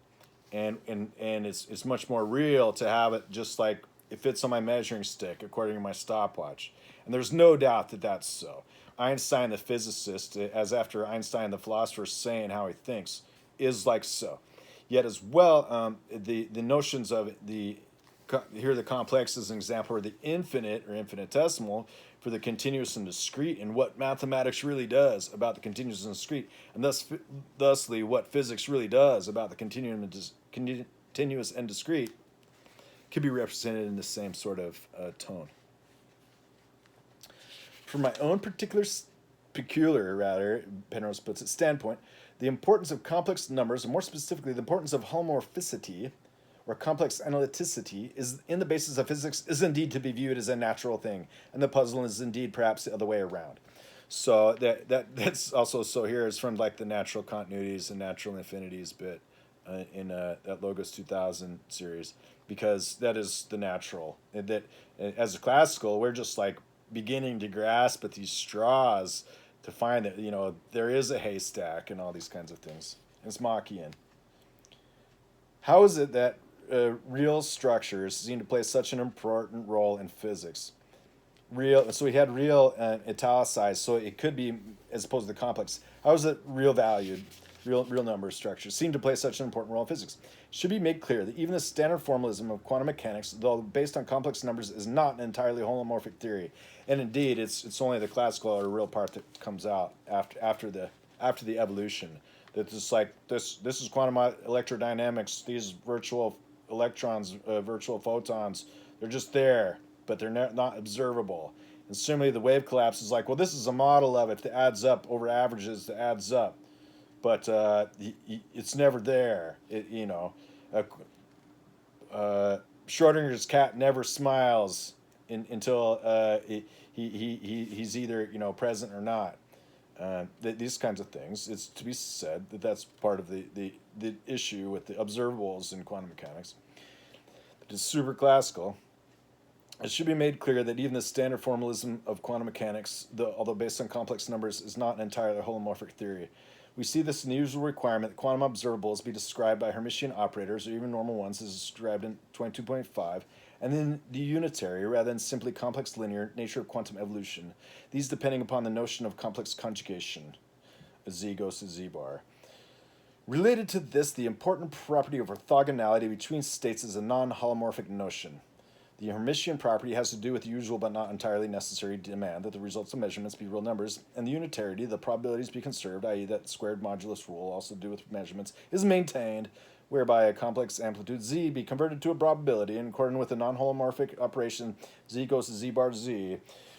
and it's much more real to have it just like it fits on my measuring stick according to my stopwatch. And there's no doubt that that's so. Einstein, the physicist, as after Einstein, the philosopher, saying how he thinks, is like so. Yet as well, the notions of here the complex is an example of the infinite or infinitesimal for the continuous and discrete, and what mathematics really does about the continuous and discrete, and thusly what physics really does about the continuous and discrete, can be represented in the same sort of tone. From my own peculiar, Penrose puts it, standpoint, the importance of complex numbers, and more specifically the importance of homomorphicity, or complex analyticity, is in the basis of physics, is indeed to be viewed as a natural thing, and the puzzle is indeed perhaps the other way around. So that's also, so here is from like the natural continuities and natural infinities bit in that Logos 2000 series, because that is the natural. And that as a classical, we're just like beginning to grasp at these straws to find that there is a haystack and all these kinds of things. It's Machian. How is it that real structures seem to play such an important role in physics? So we had real italicized, so it could be as opposed to the complex. How is it real valued? Real number structures seem to play such an important role in physics. It should be made clear that even the standard formalism of quantum mechanics, though based on complex numbers, is not an entirely holomorphic theory. And indeed, it's only the classical or real part that comes out after the evolution. That it's like this is quantum electrodynamics. These virtual electrons, virtual photons. They're just there, but they're not observable. And similarly, the wave collapse is like, well, this is a model of it that adds up over averages, that adds up, but it's never there. Uh, Schrodinger's cat never smiles until he's either present or not. These kinds of things. It's to be said that that's part of the issue with the observables in quantum mechanics. It is super classical. It should be made clear that even the standard formalism of quantum mechanics, although based on complex numbers, is not an entirely holomorphic theory. We see this in the usual requirement that quantum observables be described by Hermitian operators, or even normal ones, as described in 22.5, and then the unitary, rather than simply complex linear, nature of quantum evolution, these depending upon the notion of complex conjugation, z goes to z bar. Related to this, the important property of orthogonality between states is a non-holomorphic notion. The Hermitian property has to do with the usual but not entirely necessary demand that the results of measurements be real numbers, and the unitarity, the probabilities be conserved, i.e. that squared modulus rule, also to do with measurements, is maintained, whereby a complex amplitude z be converted to a probability, in accordance with the non-holomorphic operation z goes to z bar z.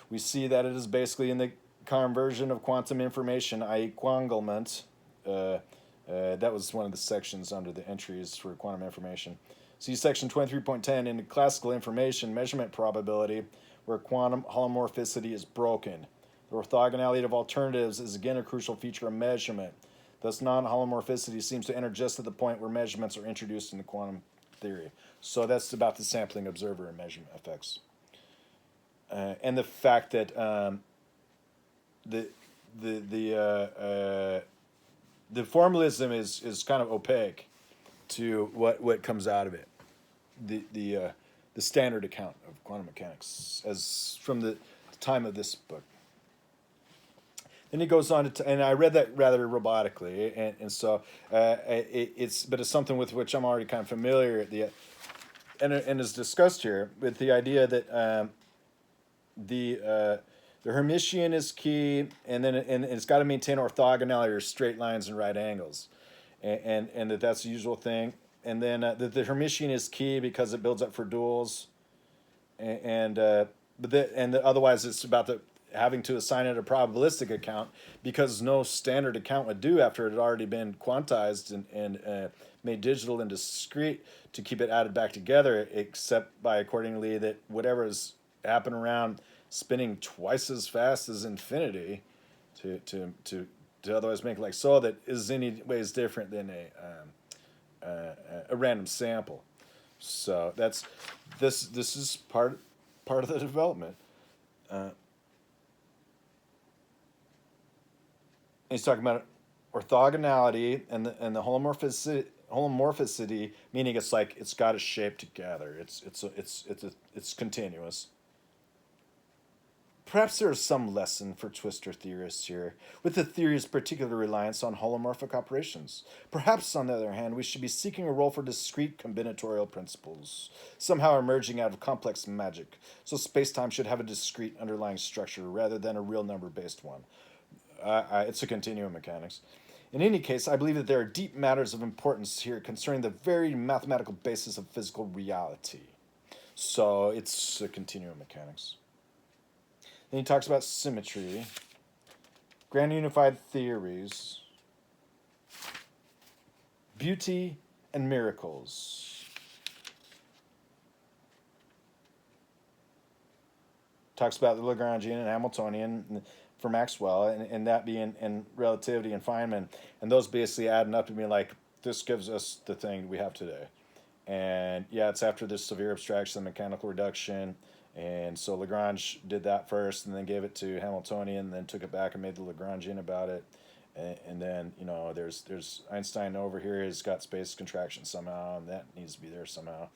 We see that it is basically in the conversion of quantum information, i.e. quanglement. That was one of the sections under the entries for quantum information. See section 23.10 in classical information measurement probability, where quantum holomorphicity is broken. The orthogonality of alternatives is again a crucial feature of measurement. Thus, non-holomorphicity seems to enter just at the point where measurements are introduced in the quantum theory. So that's about the sampling observer and measurement effects. And the fact that the formalism is kind of opaque to what comes out of it, the standard account of quantum mechanics as from the time of this book. Then he goes on to, and I read that rather robotically, and so it's something with which I'm already kind of familiar. And is discussed here with the idea that the Hermitian is key, and then it's got to maintain orthogonality or straight lines and right angles. And that's the usual thing. And then the Hermitian is key because it builds up for duals. Otherwise it's about having to assign it a probabilistic account, because no standard account would do after it had already been quantized and made digital and discrete to keep it added back together, except by accordingly that whatever has happened around spinning twice as fast as infinity to otherwise make like so that is any ways different than a random sample. So that's this is part of the development. He's talking about orthogonality and the holomorphicity, meaning it's like it's got a shape together. It's continuous. Perhaps there is some lesson for twister theorists here, with the theory's particular reliance on holomorphic operations. Perhaps, on the other hand, we should be seeking a role for discrete combinatorial principles, somehow emerging out of complex magic, so space-time should have a discrete underlying structure rather than a real number-based one. It's a continuum mechanics. In any case, I believe that there are deep matters of importance here concerning the very mathematical basis of physical reality. So it's a continuum mechanics. Then he talks about symmetry, grand unified theories, beauty, and miracles. Talks about the Lagrangian and Hamiltonian for Maxwell, and that being in relativity and Feynman, and those basically adding up to be like, this gives us the thing we have today. And yeah, it's after this severe abstraction, mechanical reduction. And so Lagrange did that first, and then gave it to Hamiltonian, and then took it back and made the Lagrangian about it. And then there's Einstein over here. He's got space contraction somehow, and that needs to be there somehow.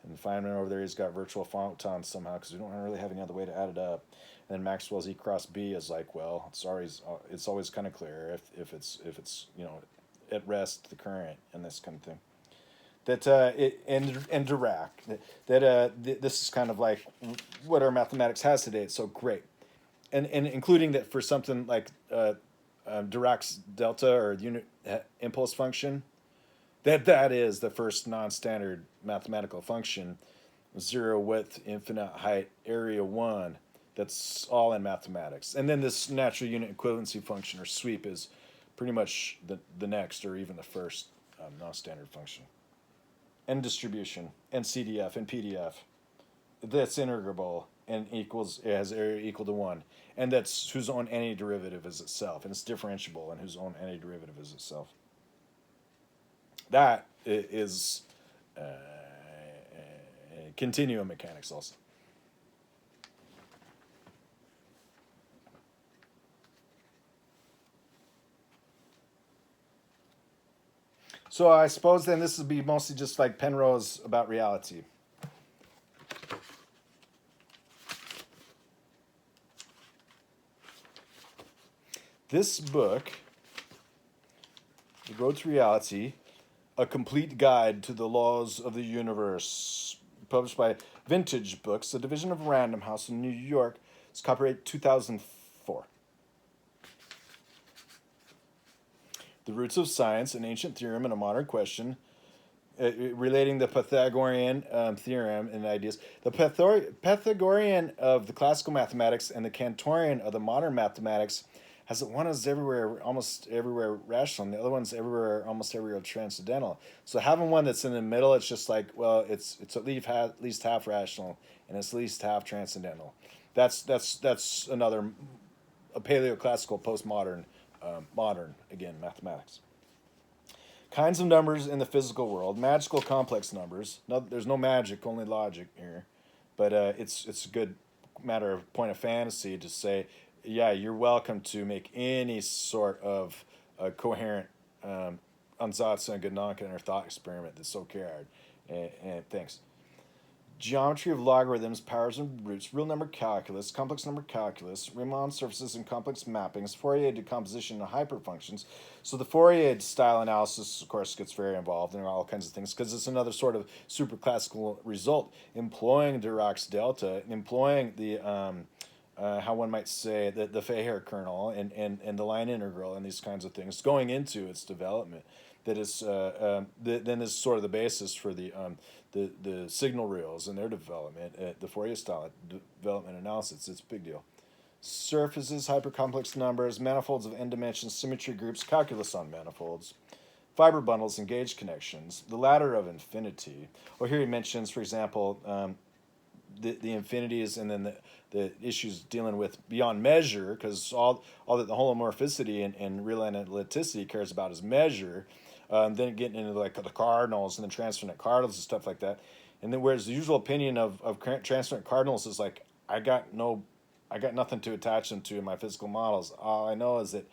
And Feynman over there, he's got virtual photons somehow, because we don't really have any other way to add it up. And then Maxwell's E cross B is like, well, it's always kind of clear if it's at rest the current and this kind of thing. That and Dirac, this is kind of like what our mathematics has today. It's so great, and including that for something like Dirac's delta or unit impulse function, That is the first non-standard mathematical function, zero width, infinite height, area 1. That's all in mathematics. And then this natural unit equivalency function, or sweep, is pretty much the next or even the first non-standard function. And distribution, and CDF, and PDF. That's integrable and equals, it has area equal to 1. And that's whose own antiderivative is itself. And it's differentiable, and whose own antiderivative is itself. That is continuum mechanics also. So I suppose then this would be mostly just like Penrose about reality. This book, The Road to Reality, A Complete Guide to the Laws of the Universe, published by Vintage Books, a division of Random House in New York. It's copyright 2004. The Roots of Science, an Ancient Theorem and a Modern Question, relating the Pythagorean theorem and ideas. The Pythagorean of the classical mathematics and the Cantorian of the modern mathematics has one is everywhere, almost everywhere rational, and the other one's everywhere, almost everywhere transcendental. So having one that's in the middle, it's just like, well, it's at least half rational, and it's at least half transcendental. That's another a paleoclassical postmodern, modern again mathematics. Kinds of numbers in the physical world, magical complex numbers. No, there's no magic, only logic here, but it's a good matter of point of fantasy to say, yeah, you're welcome to make any sort of coherent ansatz and Gedanken or thought experiment that's so cared. And thanks. Geometry of logarithms, powers and roots, real number calculus, complex number calculus, Riemann surfaces and complex mappings, Fourier decomposition and hyperfunctions. So the Fourier-style analysis, of course, gets very involved in all kinds of things because it's another sort of superclassical result, employing Dirac's delta, employing the how one might say the Feher kernel and the line integral and these kinds of things going into its development. That is then is sort of the basis for the signal reals and their development, the Fourier-style development analysis. It's a big deal. Surfaces, hypercomplex numbers, manifolds of n dimensions, symmetry groups, calculus on manifolds, fiber bundles, and gauge connections, the ladder of infinity. Well, here he mentions, for example, the infinities, and then the issues dealing with beyond measure, because all that the holomorphicity and real analyticity cares about is measure. Then getting into like the cardinals and the transfinite cardinals and stuff like that. And then whereas the usual opinion of transfinite cardinals is like, I got nothing to attach them to in my physical models. All I know is that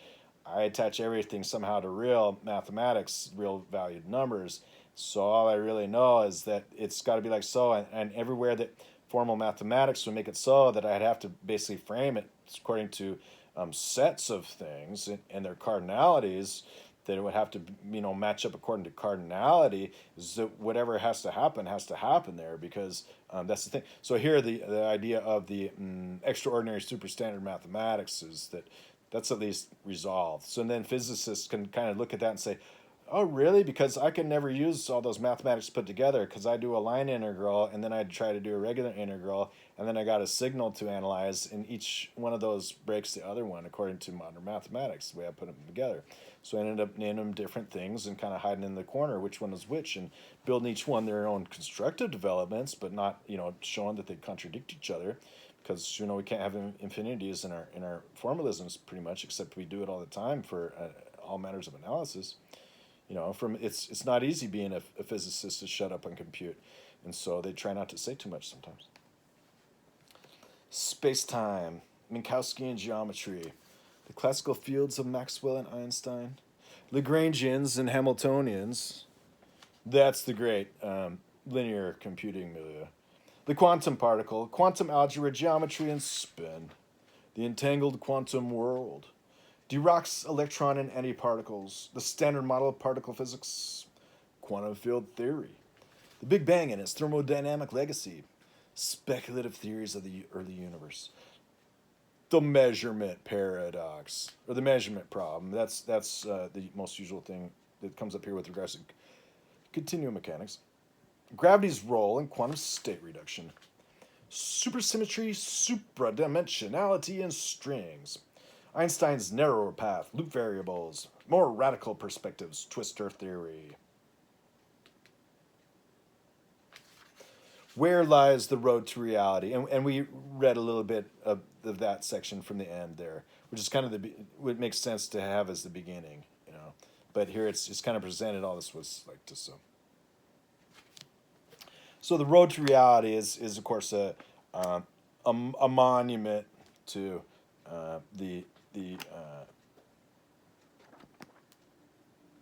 I attach everything somehow to real mathematics, real valued numbers. So all I really know is that it's got to be like so, and everywhere that formal mathematics would make it so that I'd have to basically frame it according to sets of things and their cardinalities, that it would have to match up according to cardinality, is that whatever has to happen there, because that's the thing. So here the idea of the extraordinary superstandard mathematics is that's at least resolved. So then physicists can kind of look at that and say, oh, really? Because I can never use all those mathematics put together, because I do a line integral, and then I try to do a regular integral, and then I got a signal to analyze, and each one of those breaks the other one according to modern mathematics, the way I put them together. So I ended up naming them different things and kind of hiding in the corner which one is which, and building each one their own constructive developments, but not showing that they contradict each other, because we can't have infinities in our formalisms pretty much, except we do it all the time for all matters of analysis. It's not easy being a physicist to shut up and compute, and so they try not to say too much sometimes. Space-time, Minkowskian geometry, the classical fields of Maxwell and Einstein, Lagrangians and Hamiltonians. That's the great linear computing milieu. The quantum particle, quantum algebra, geometry, and spin, the entangled quantum world, Dirac's electron and antiparticles, the standard model of particle physics, quantum field theory, the Big Bang and its thermodynamic legacy, speculative theories of the early universe, the measurement paradox, or the measurement problem. That's the most usual thing that comes up here with regards to continuum mechanics, gravity's role in quantum state reduction, supersymmetry, supradimensionality in strings, Einstein's narrower path, loop variables, more radical perspectives, twistor theory. Where lies the road to reality? And we read a little bit of that section from the end there, which is kind of what makes sense to have as the beginning, you know. But here it's kind of presented all this was like to so. So the road to reality is of course a monument to the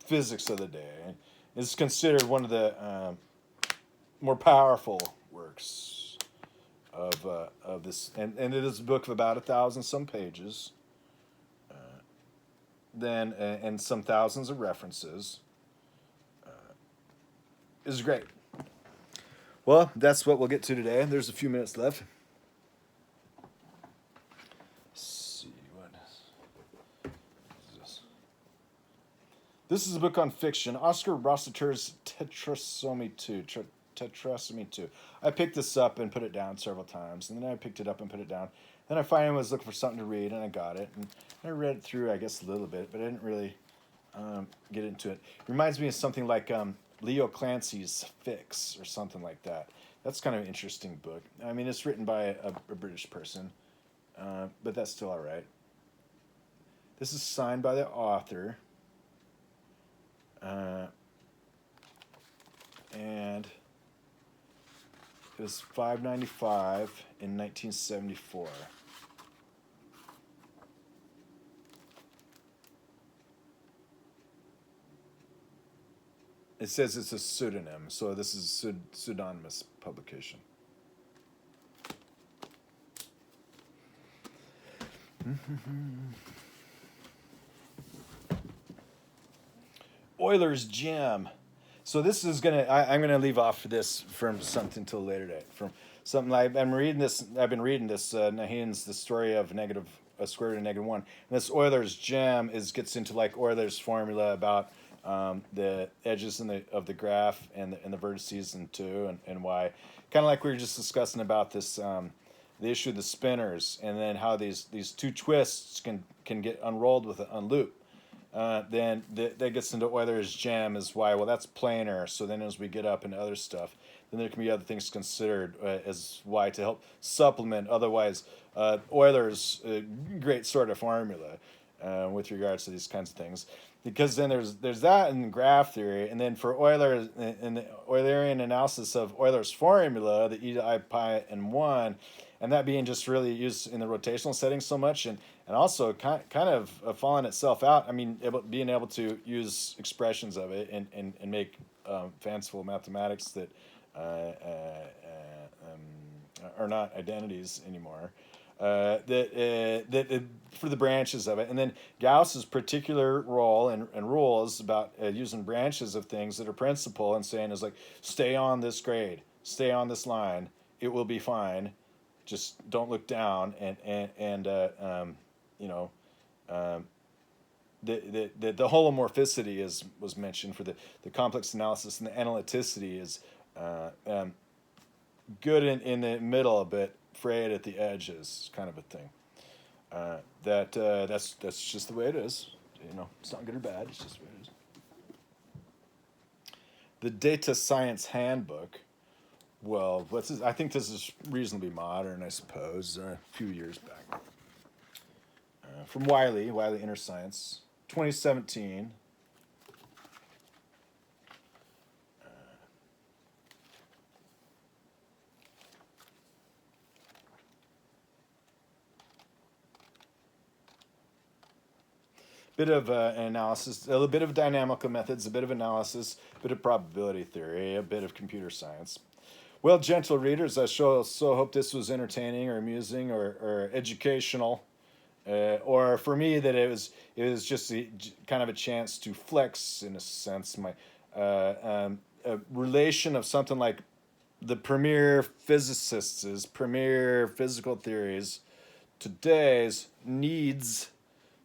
physics of the day. It's considered one of the more powerful works of this, and it is a book of about 1,000 some pages, then and some thousands of references. Is great. Well, that's what we'll get to today. There's a few minutes left. Let's see what is this. This is a book on fiction. Oscar Rossiter's Tetrasomy Two. Tetrasomy Two. I picked this up and put it down several times, and then I picked it up and put it down. Then I finally was looking for something to read, and I got it. And I read it through, I guess, a little bit, but I didn't really get into it. It reminds me of something like Leo Clancy's Fix or something like that. That's kind of an interesting book. I mean, it's written by a British person, but that's still all right. This is signed by the author. And it was $5.95 in 1974. It says it's a pseudonym, so this is a pseudonymous publication. Euler's gem. So this is I'm gonna leave off this from something till later date. From something I've been reading this. Nahin's The Story of Square Root of -1. And this Euler's gem gets into like Euler's formula about the edges of the graph and the vertices and two and why, kind of like we were just discussing about this the issue of the spinors, and then how these two twists can get unrolled with a loop. Then that gets into Euler's gem is why, well, that's planar. So then as we get up into other stuff, then there can be other things considered as why to help supplement. Otherwise, Euler's great sort of formula with regards to these kinds of things. Because then there's that in graph theory, and then for Euler in the Eulerian analysis of Euler's formula, the e to I pi and 1, and that being just really used in the rotational setting so much, and also kind of falling itself out. I mean, being able to use expressions of it and make fanciful mathematics that are not identities anymore. That for the branches of it, and then Gauss's particular role and rules about using branches of things that are principal and saying is like, stay on this grade, stay on this line, it will be fine, just don't look down, and you know, the holomorphicity was mentioned for the complex analysis, and the analyticity is good in the middle, but frayed at the edges, kind of a thing. That's just the way it is. You know, it's not good or bad. It's just the way it is. The Data Science Handbook. Well, I think this is reasonably modern, I suppose. A few years back. From Wiley Inner Science, 2017. Bit of an analysis, a little bit of dynamical methods, a bit of analysis, a bit of probability theory, a bit of computer science. Well, gentle readers, I so hope this was entertaining or amusing or educational, or for me that it was just kind of a chance to flex, in a sense, my a relation of something like the premier physicists' premier physical theories today's needs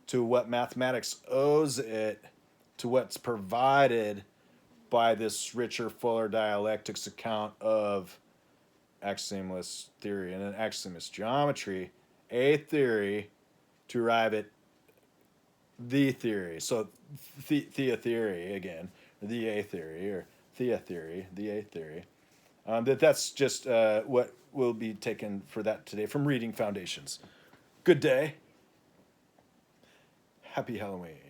to what mathematics owes it to what's provided by this richer, fuller dialectics account of axiomless theory and then axiomless geometry, a theory to arrive at the theory. So thea theory again, the a theory, or thea theory, the a theory. That's just what will be taken for that today from Reading Foundations. Good day. Happy Halloween.